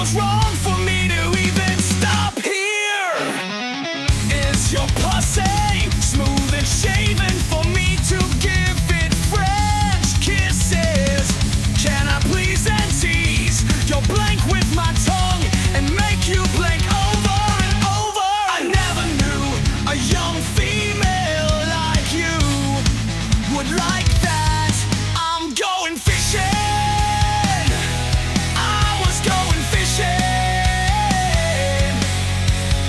feels wrong for me to even stop here. Is your pussy smooth and shaven for me to give it French kisses? Can I please and tease your blank with my tongue and make you blink over and over? I never knew a young female like you would like that. I'm going fishing. I was going fishing.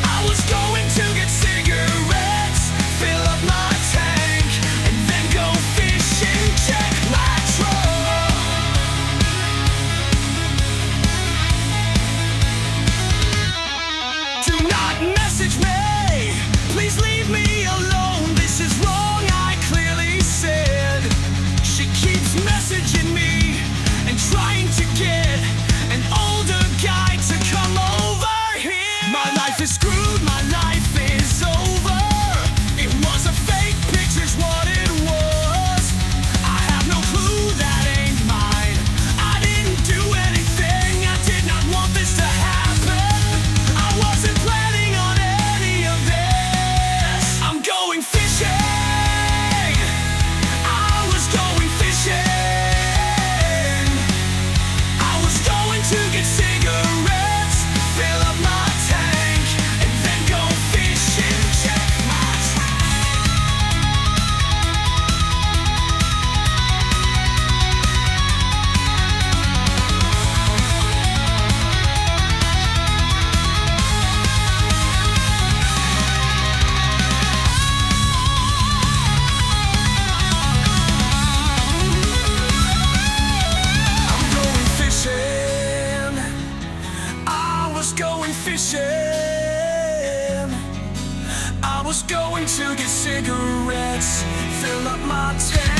I was going to get cigarettes, fill up my tank, and then go fishing. Check my trunk. Do not message me. Please leave me alone. This is wrong, I clearly said. She keeps messaging me and trying to get an older guy to come over here. My life is screwed, my life is over. It was a fake picture's what it was. I have no clue, that ain't mine. I didn't do anything, I did not want this to happen. I wasn't planning on any of this. I'm going fishing. I was going fishing. I was going to get cigarettes, fill up my tank, and then go fishing. Check my I'm going fishing. I was going fishing. I was going to get cigarettes, fill up my tank.